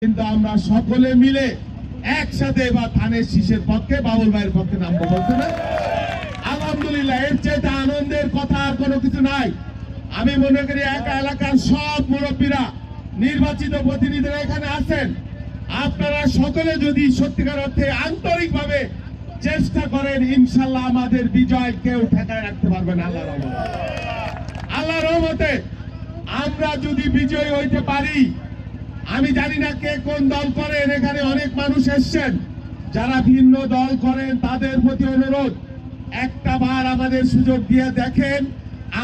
কিন্তু আমরা সকলে মিলে একসাথে এবার ধানের শীষের পক্ষে বাবুল ভাইয়ের পক্ষে নামবো, বলতে না? আলহামদুলিল্লাহ, এর চাইতে আনন্দের কথা আর কোনো কিছু নাই। আমি মনে করি একা এলাকার সব মুরব্বীরা, নির্বাচিত প্রতিনিধিরা এখানে আছেন, আপনারা সকলে যদি সত্যিকার অর্থে আন্তরিকভাবে চেষ্টা করেন, ইনশাল্লাহ আমাদের বিজয় কেউ ঠেকায় রাখতে পারবে না। আল্লাহর রহমতে আমরা যদি বিজয়ী হইতে পারি, আমি জানি না কে কোন দল করেন, এখানে অনেক মানুষ এসছেন যারা ভিন্ন দল করেন, তাদের প্রতি অনুরোধ, একটা বার আমাদের সুযোগ দিয়ে দেখেন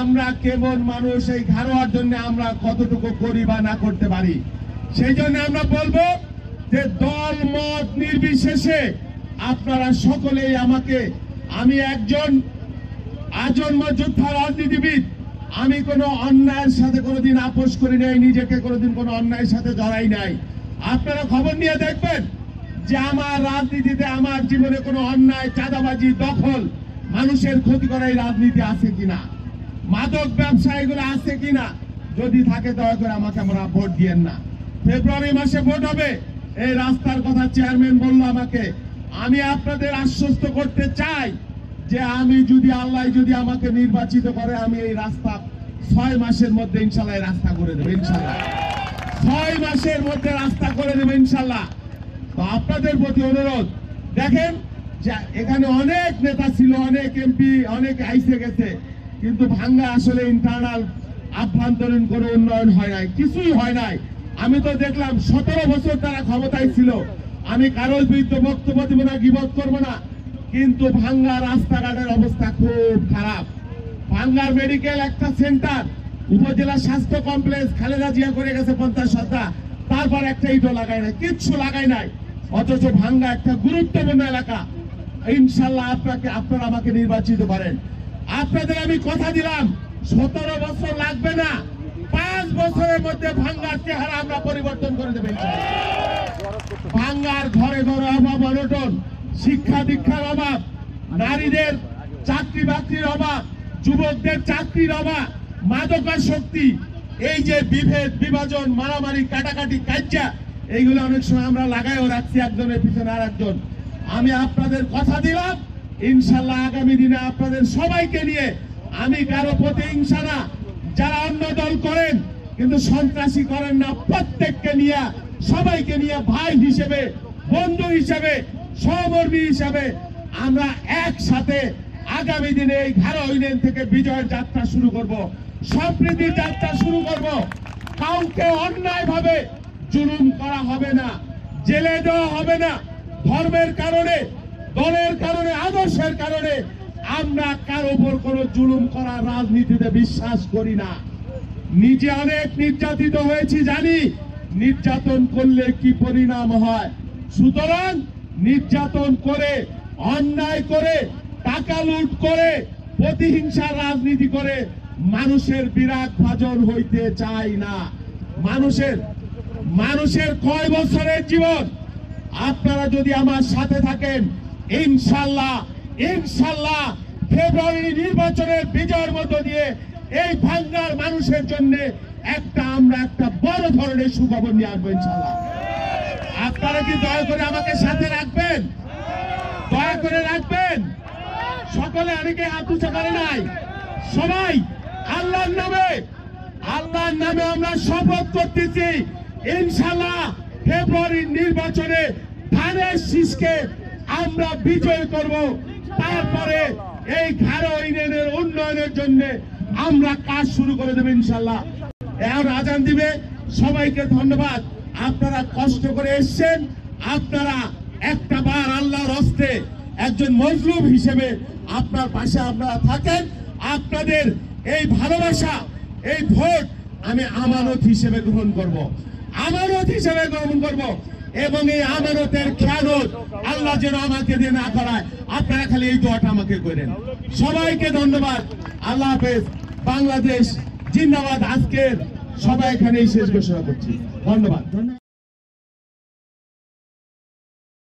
আমরা কেমন মানুষ, এই ঘাড়োয়ার জন্য আমরা কতটুকু করি বা না করতে পারি। সেই জন্য আমরা বলবো যে দল মত নির্বিশেষে আপনারা সকলেই আমাকে, আমি একজন আজন্ম যোদ্ধা রাজনীতিবিদ, আমি কোনো অন্যায়ের সাথে কোনোদিন আপোষ করি নাই, নিজেকে কোনোদিন কোনো অন্যায়ের সাথে জড়াই নাই। আপনারা খবর নিয়ে দেখবেন যে আমার রাজনীতিতে, আমার জীবনে কোনো অন্যায়, চাঁদাবাজি, দখল, মানুষের ক্ষতি করা এই রাজনীতি আছে কিনা, মাদক ব্যবসা এগুলো আছে কিনা, যদি থাকে দয়া করে আমাকে আমরা ভোট দিয়েন না। ফেব্রুয়ারি মাসে ভোট হবে, এই রাস্তার কথা চেয়ারম্যান বলল আমাকে, আমি আপনাদের আশ্বস্ত করতে চাই যে আমি যদি, আল্লাহ যদি আমাকে নির্বাচিত করে, আমি এই রাস্তা 6 মাসের মধ্যে ইনশাল্লাহ রাস্তা করে দেবো, ইনশাল্লাহ 6 মাসের মধ্যে রাস্তা করে দেবো ইনশাল্লাহ। তো আপনাদের প্রতি অনুরোধ, দেখেন যে এখানে অনেক নেতা ছিল, অনেক এমপি, অনেক আইসে গেছে, কিন্তু ভাঙ্গা আসলে ইন্টারনাল আভ্যন্তরীণ কোনো উন্নয়ন হয় নাই, কিছুই হয় নাই। আমি তো দেখলাম 17 বছর তারা ক্ষমতায় ছিল, আমি কারোর বিরুদ্ধে বক্তব্য দিব না, গীবত করবো না, কিন্তু ভাঙ্গা রাস্তাঘাটের অবস্থা খুব খারাপ। ভাঙ্গার মেডিকেল একটা সেন্টার, উপজেলা স্বাস্থ্য কমপ্লেক্স খালেদা জিয়া করে গেছে 50 শতক, তারপর একটা ইটও লাগায় নাই, কিচ্ছু লাগায় নাই, অথচ ভাঙ্গা একটা গুরুত্বপূর্ণ এলাকা। ইনশাল্লাহ আপনারা আমাকে নির্বাচিত করেন, আপনাদের আমি কথা দিলাম 17 বছর লাগবে না, 5 বছরের মধ্যে ভাঙ্গার চেহারা আমরা পরিবর্তন করে দেব ইনশাল্লাহ। ভাঙ্গার ঘরে ঘরে অভাব অনটন, শিক্ষা দীক্ষার অভাব, নারীদের চাকরি বাকরির অভাব, যুবকদের চাকরির অভাব, মাদকাসক্তি, এই যে বিভেদ বিভাজন, মারামারি, কাটাকাটি, কাজ্জা, এইগুলো অনেক সময় আমরা লাগাইও রাখছি একজনের পিছনে আর একজন। আমি আপনাদের কথা দিলাম, ইনশাল্লাহ আগামী দিনে আপনাদের সবাইকে নিয়ে, আমি কারো প্রতিহিংসা না, যারা অন্য দল করেন কিন্তু সন্ত্রাসী করেন না, প্রত্যেককে নিয়ে, সবাইকে নিয়ে ভাই হিসেবে, বন্ধু হিসেবে, সহকর্মী হিসেবে আমরা একসাথে আগামী দিনে এই ঘাড়া ইউনিয়ন থেকে বিজয়ের যাত্রা শুরু করব, সম্প্রীতির যাত্রা শুরু করব। কাউকে অন্যায় ভাবে জুলুম করা হবে না, জেলে দেওয়া হবে না। ধর্মের কারণে, দলের কারণে, আদর্শের কারণে আমরা কারো উপর কোনো জুলুম করার রাজনীতিতে বিশ্বাস করি না। নিজে অনেক নির্যাতিত হয়েছি, জানি নির্যাতন করলে কি পরিণাম হয়। সুতরাং নির্যাতন করে, অন্যায় করে, টাকা লুট করে, প্রতিহিংসার রাজনীতি করে মানুষের বিরাট ভাজন হইতে চাই না। মানুষের কয় বছরের জীবন, আপনারা যদি আমার সাথে থাকেন, ইনশাল্লাহ ফেব্রুয়ারি নির্বাচনের বিজয়ের মধ্য দিয়ে এই ভাঙ্গার মানুষের জন্য আমরা একটা বড় ধরনের সুখবর নিয়ে আসবো ইনশাল্লাহ। আপনারা কি দয়া করে আমাকে সাথে রাখবেন? দয়া করে রাখবেন। সকলে অনেকে হাত উঁচু করে নাই, সবাই আল্লাহর নামে আমরা শপথ করতেছি, ইনশাল্লাহ ফেব্রুয়ারির নির্বাচনে ধানের শীষকে আমরা বিজয় করব। তারপরে এই ঘাড়া ইউনিয়নের উন্নয়নের জন্য আমরা কাজ শুরু করে দেব ইনশাল্লাহ। এখন আজান দিবে, সবাইকে ধন্যবাদ। আপনারা কষ্ট করে এসছেন, আপনারা একটা বার আল্লাহর হস্তে একজন মজলুম হিসেবে আপনার পাশে আপনারা থাকেন। আপনাদের এই ভালোবাসা, এই ভোট আমি আমানত হিসেবে গ্রহণ করব, এবং এই আমানতের খেয়ানত আল্লাহ যেন আমাকে দিয়ে না করায়, আপনারা খালি এই দোয়াটা আমাকে করেন। সবাইকে ধন্যবাদ। আল্লাহ হাফেজ। বাংলাদেশ জিন্দাবাদ। আজকের সবাই এখানেই শেষ ঘোষণা করছি। ধন্যবাদ।